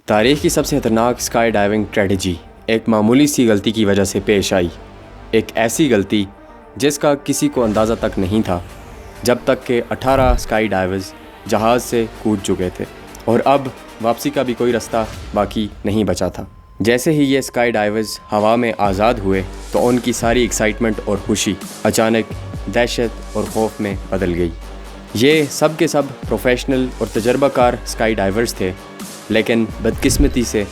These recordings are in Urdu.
تاریخ کی سب سے خطرناک اسکائی ڈائیونگ اسٹریٹجی ایک معمولی سی غلطی کی وجہ سے پیش آئی، ایک ایسی غلطی جس کا کسی کو اندازہ تک نہیں تھا جب تک کہ 18 اسکائی ڈائیورز جہاز سے کود چکے تھے اور اب واپسی کا بھی کوئی راستہ باقی نہیں بچا تھا۔ جیسے ہی یہ اسکائی ڈائیورز ہوا میں آزاد ہوئے تو ان کی ساری ایکسائٹمنٹ اور خوشی اچانک دہشت اور خوف میں بدل گئی۔ یہ سب کے سب پروفیشنل اور تجربہ کار اسکائی ڈائیورز تھے، لیکن بدقسمتی سے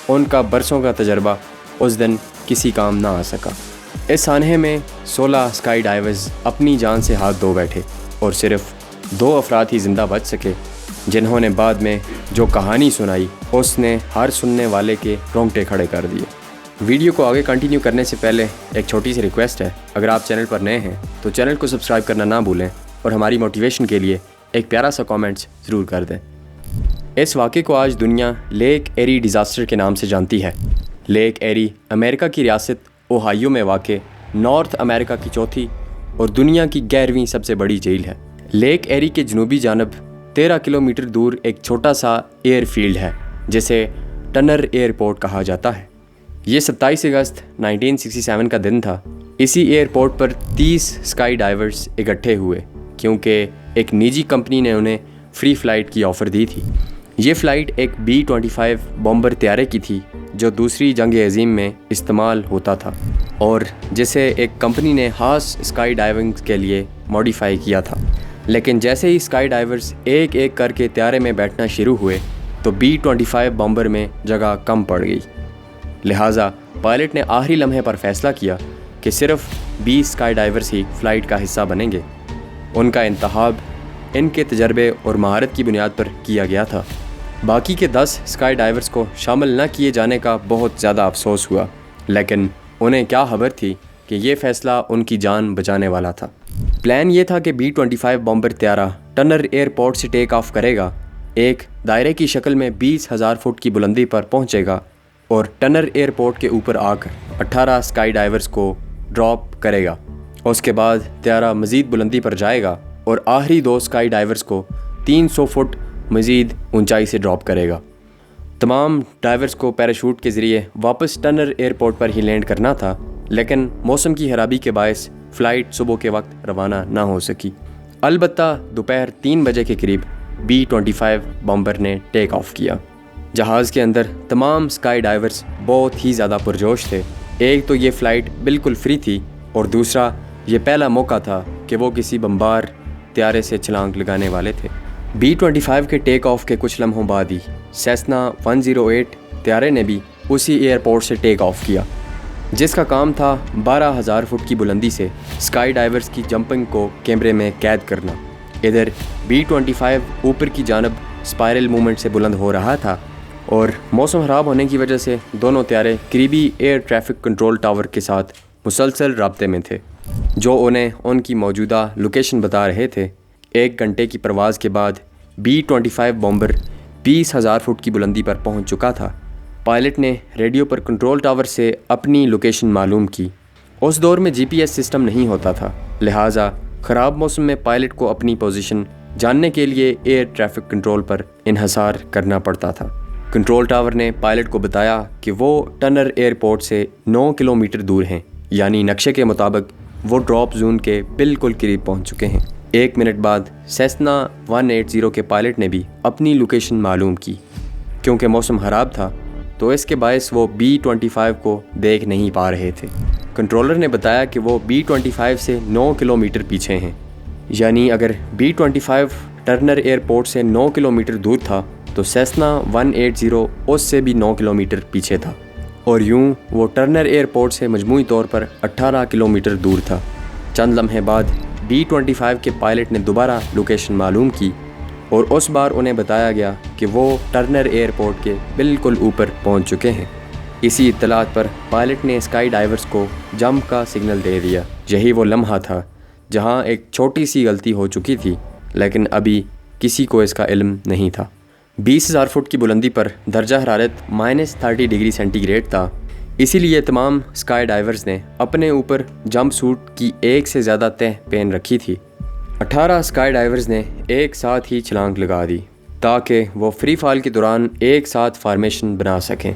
ان کا برسوں کا تجربہ اس دن کسی کام نہ آ سکا۔ اس سانحے میں 16 اسکائی ڈائیورز اپنی جان سے ہاتھ دھو بیٹھے اور صرف 2 افراد ہی زندہ بچ سکے، جنہوں نے بعد میں جو کہانی سنائی اس نے ہر سننے والے کے رونگٹے کھڑے کر دیے۔ ویڈیو کو آگے کنٹینیو کرنے سے پہلے ایک چھوٹی سی ریکویسٹ ہے، اگر آپ چینل پر نئے ہیں تو چینل کو سبسکرائب کرنا نہ بھولیں اور ہماری موٹیویشن کے لیے ایک پیارا سا کامنٹس ضرور کر دیں۔ اس واقعے کو آج دنیا لیک ایری ڈیزاسٹر کے نام سے جانتی ہے۔ لیک ایری امریکہ کی ریاست اوہایو میں واقع نارتھ امریکہ کی چوتھی اور دنیا کی 11ویں سب سے بڑی جھیل ہے۔ لیک ایری کے جنوبی جانب 13 کلومیٹر دور ایک چھوٹا سا ایئر فیلڈ ہے جسے ٹنر ایئرپورٹ کہا جاتا ہے۔ یہ 27 اگست 1967 کا دن تھا۔ اسی ایئرپورٹ پر 30 اسکائی ڈائیورز اکٹھے ہوئے کیونکہ ایک نجی کمپنی نے انہیں فری فلائٹ کی آفر دی تھی۔ یہ فلائٹ ایک B-25 بومبر طیارے کی تھی جو دوسری جنگ عظیم میں استعمال ہوتا تھا اور جسے ایک کمپنی نے خاص اسکائی ڈائیونگ کے لیے ماڈیفائی کیا تھا۔ لیکن جیسے ہی اسکائی ڈائیورز ایک ایک کر کے طیارے میں بیٹھنا شروع ہوئے تو B-25 بومبر میں جگہ کم پڑ گئی، لہٰذا پائلٹ نے آخری لمحے پر فیصلہ کیا کہ صرف 20 اسکائی ڈائیورز ہی فلائٹ کا حصہ بنیں گے۔ ان کا انتخاب ان کے تجربے اور مہارت کی بنیاد پر کیا گیا تھا۔ باقی کے 10 اسکائی ڈائیورز کو شامل نہ کیے جانے کا بہت زیادہ افسوس ہوا، لیکن انہیں کیا خبر تھی کہ یہ فیصلہ ان کی جان بچانے والا تھا۔ پلان یہ تھا کہ B-25 بومبر طیارہ ٹنر ایئرپورٹ سے ٹیک آف کرے گا، ایک دائرے کی شکل میں 20,000 فٹ کی بلندی پر پہنچے گا اور ٹنر ایئرپورٹ کے اوپر آ کر 18 اسکائی ڈائیورز کو ڈراپ کرے گا۔ اس کے بعد طیارہ مزید بلندی پر جائے گا اور آخری 2 اسکائی ڈائیورز کو 300 فٹ مزید اونچائی سے ڈراپ کرے گا۔ تمام ڈائیورز کو پیراشوٹ کے ذریعے واپس ٹنر ایئرپورٹ پر ہی لینڈ کرنا تھا، لیکن موسم کی خرابی کے باعث فلائٹ صبح کے وقت روانہ نہ ہو سکی۔ البتہ دوپہر 3 بجے کے قریب B-25 بومبر نے ٹیک آف کیا۔ جہاز کے اندر تمام اسکائی ڈائیورز بہت ہی زیادہ پرجوش تھے۔ ایک تو یہ فلائٹ بالکل فری تھی اور دوسرا یہ پہلا موقع تھا کہ وہ کسی بمبار طیارے سے چھلانگ لگانے والے تھے۔ B-25 کے ٹیک آف کے کچھ لمحوں بعد ہی سیسنا 108 طیارے نے بھی اسی ایئرپورٹ سے ٹیک آف کیا، جس کا کام تھا 12,000 فٹ کی بلندی سے اسکائی ڈائیورز کی جمپنگ کو کیمرے میں قید کرنا۔ ادھر B-25 اوپر کی جانب اسپائرل موومنٹ سے بلند ہو رہا تھا اور موسم خراب ہونے کی وجہ سے دونوں طیارے قریبی ایئر ٹریفک کنٹرول ٹاور کے ساتھ مسلسل رابطے میں تھے، جو انہیں ان کی موجودہ لوکیشن بتا رہے تھے۔ 1 گھنٹے کی پرواز کے بعد B-25 بومبر 20,000 فٹ کی بلندی پر پہنچ چکا تھا۔ پائلٹ نے ریڈیو پر کنٹرول ٹاور سے اپنی لوکیشن معلوم کی۔ اس دور میں GPS سسٹم نہیں ہوتا تھا، لہٰذا خراب موسم میں پائلٹ کو اپنی پوزیشن جاننے کے لیے ایئر ٹریفک کنٹرول پر انحصار کرنا پڑتا تھا۔ کنٹرول ٹاور نے پائلٹ کو بتایا کہ وہ ٹنر ایئرپورٹ سے 9 کلومیٹر دور ہیں، یعنی نقشے کے مطابق وہ ڈراپ زون کے بالکل قریب پہنچ چکے ہیں۔ 1 منٹ بعد سیسنا 180 کے پائلٹ نے بھی اپنی لوکیشن معلوم کی۔ کیونکہ موسم خراب تھا تو اس کے باعث وہ B-25 کو دیکھ نہیں پا رہے تھے۔ کنٹرولر نے بتایا کہ وہ B-25 سے 9 کلومیٹر پیچھے ہیں، یعنی اگر B-25 ٹرنر ایئرپورٹ سے 9 کلومیٹر دور تھا تو سیسنا 180 اس سے بھی 9 کلومیٹر پیچھے تھا، اور یوں وہ ٹرنر ایئرپورٹ سے مجموعی طور پر 18 کلومیٹر دور تھا۔ چند لمحے بعد B-25 کے پائلٹ نے دوبارہ لوکیشن معلوم کی اور اس بار انہیں بتایا گیا کہ وہ ٹرنر ایئرپورٹ کے بالکل اوپر پہنچ چکے ہیں۔ اسی اطلاعات پر پائلٹ نے اسکائی ڈائیورز کو جمپ کا سگنل دے دیا۔ یہی وہ لمحہ تھا جہاں ایک چھوٹی سی غلطی ہو چکی تھی، لیکن ابھی کسی کو اس کا علم نہیں تھا۔ 20,000 فٹ کی بلندی پر درجہ حرارت -30 ڈگری سینٹی گریڈ تھا، اسی لیے تمام اسکائی ڈائیورز نے اپنے اوپر جمپ سوٹ کی 1 سے زیادہ تہ پہن رکھی تھی۔ 18 اسکائی ڈائیورز نے ایک ساتھ ہی چھلانگ لگا دی۔ تاکہ وہ فری فال کے دوران ایک ساتھ فارمیشن بنا سکیں۔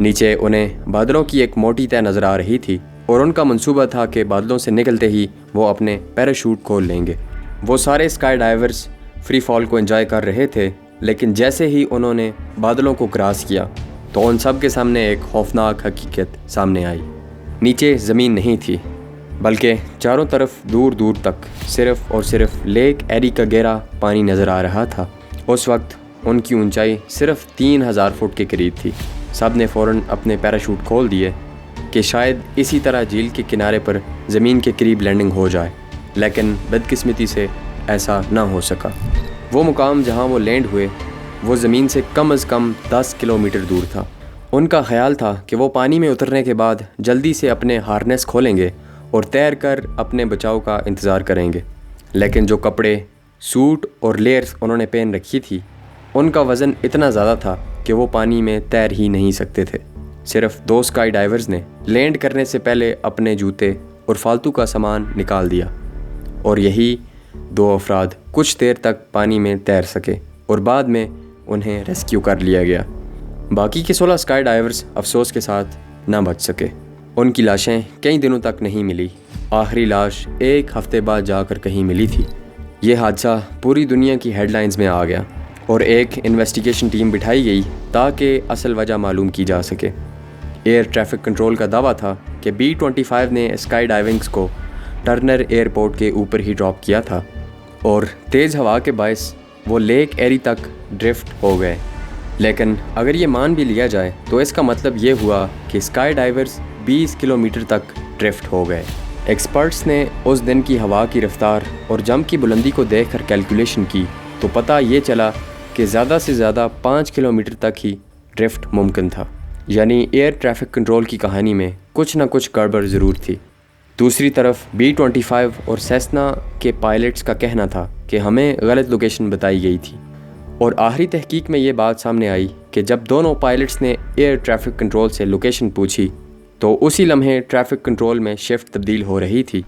نیچے انہیں بادلوں کی ایک موٹی تہ نظر آ رہی تھی اور ان کا منصوبہ تھا کہ بادلوں سے نکلتے ہی وہ اپنے پیراشوٹ کھول لیں گے۔ وہ سارے اسکائی ڈائیورز فری فال کو انجوائے کر رہے تھے، لیکن جیسے ہی انہوں نے بادلوں کو کراس کیا تو ان سب کے سامنے ایک خوفناک حقیقت سامنے آئی۔ نیچے زمین نہیں تھی، بلکہ چاروں طرف دور دور تک صرف اور صرف لیک ایری کا گہرا پانی نظر آ رہا تھا۔ اس وقت ان کی اونچائی صرف 3000 فٹ کے قریب تھی۔ سب نے فوراً اپنے پیراشوٹ کھول دیے کہ شاید اسی طرح جھیل کے کنارے پر زمین کے قریب لینڈنگ ہو جائے، لیکن بدقسمتی سے ایسا نہ ہو سکا۔ وہ مقام جہاں وہ لینڈ ہوئے وہ زمین سے کم از کم 10 کلومیٹر دور تھا۔ ان کا خیال تھا کہ وہ پانی میں اترنے کے بعد جلدی سے اپنے ہارنیس کھولیں گے اور تیر کر اپنے بچاؤ کا انتظار کریں گے، لیکن جو کپڑے، سوٹ اور لیئرز انہوں نے پہن رکھی تھی ان کا وزن اتنا زیادہ تھا کہ وہ پانی میں تیر ہی نہیں سکتے تھے۔ صرف 2 اسکائی ڈائیورز نے لینڈ کرنے سے پہلے اپنے جوتے اور فالتو کا سامان نکال دیا، اور یہی 2 افراد کچھ دیر تک پانی میں تیر سکے اور بعد میں انہیں ریسکیو کر لیا گیا۔ باقی کے 16 اسکائی ڈائیورز افسوس کے ساتھ نہ بچ سکے۔ ان کی لاشیں کئی دنوں تک نہیں ملی۔ آخری لاش 1 ہفتے بعد جا کر کہیں ملی تھی۔ یہ حادثہ پوری دنیا کی ہیڈ لائنز میں آ گیا اور ایک انویسٹیگیشن ٹیم بٹھائی گئی تاکہ اصل وجہ معلوم کی جا سکے۔ ایئر ٹریفک کنٹرول کا دعویٰ تھا کہ B-25 نے اسکائی ڈائیونگز کو ٹرنر ایئرپورٹ کے اوپر ہی ڈراپ کیا تھا اور تیز ہوا کے باعث وہ لیک ایری تک ڈرفٹ ہو گئے۔ لیکن اگر یہ مان بھی لیا جائے تو اس کا مطلب یہ ہوا کہ اسکائی ڈائیورز 20 کلومیٹر تک ڈرفٹ ہو گئے۔ ایکسپرٹس نے اس دن کی ہوا کی رفتار اور جمپ کی بلندی کو دیکھ کر کیلکولیشن کی تو پتہ یہ چلا کہ زیادہ سے زیادہ 5 کلومیٹر تک ہی ڈرفٹ ممکن تھا، یعنی ایئر ٹریفک کنٹرول کی کہانی میں کچھ نہ کچھ گڑبڑ ضرور تھی۔ دوسری طرف B-25 اور سیسنا کے پائلٹس کا کہنا تھا کہ ہمیں غلط لوکیشن بتائی گئی تھی، اور آخری تحقیق میں یہ بات سامنے آئی کہ جب دونوں پائلٹس نے ایئر ٹریفک کنٹرول سے لوکیشن پوچھی تو اسی لمحے ٹریفک کنٹرول میں شفٹ تبدیل ہو رہی تھی۔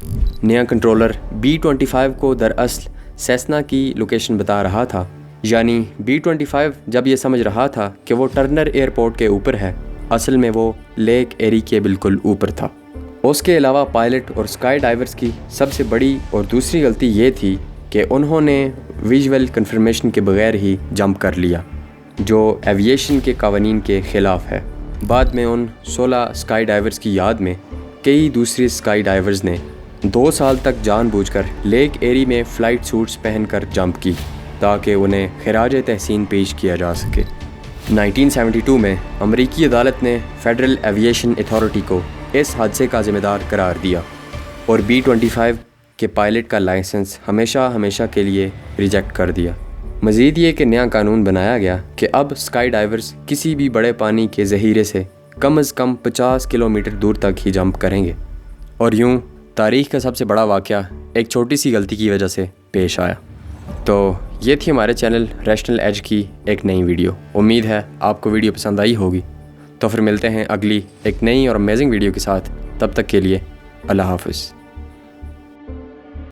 نیا کنٹرولر B-25 کو دراصل سیسنا کی لوکیشن بتا رہا تھا، یعنی B-25 جب یہ سمجھ رہا تھا کہ وہ ٹرنر ایئرپورٹ کے اوپر ہے، اصل میں وہ لیک ایری کے بالکل اوپر تھا۔ اس کے علاوہ پائلٹ اور اسکائی ڈائیورز کی سب سے بڑی اور دوسری غلطی یہ تھی کہ انہوں نے ویژول کنفرمیشن کے بغیر ہی جمپ کر لیا، جو ایوییشن کے قوانین کے خلاف ہے۔ بعد میں ان 16 اسکائی ڈائیورز کی یاد میں کئی دوسری اسکائی ڈائیورز نے 2 سال تک جان بوجھ کر لیک ایری میں فلائٹ سوٹس پہن کر جمپ کی تاکہ انہیں خراج تحسین پیش کیا جا سکے۔ 1972 میں امریکی عدالت نے فیڈرل ایوییشن اتھارٹی کو اس حادثے کا ذمہ دار قرار دیا اور B-25 کے پائلٹ کا لائسنس ہمیشہ کے لیے ریجیکٹ کر دیا۔ مزید یہ کہ نیا قانون بنایا گیا کہ اب اسکائی ڈائیورز کسی بھی بڑے پانی کے ذخیرے سے کم از کم 50 کلومیٹر دور تک ہی جمپ کریں گے، اور یوں تاریخ کا سب سے بڑا واقعہ ایک چھوٹی سی غلطی کی وجہ سے پیش آیا۔ تو یہ تھی ہمارے چینل ریشنل ایج کی ایک نئی ویڈیو۔ امید ہے آپ کو ویڈیو پسند آئی ہوگی۔ تو پھر ملتے ہیں اگلی ایک نئی اور امیزنگ ویڈیو کے ساتھ، تب تک کے لیے اللہ حافظ۔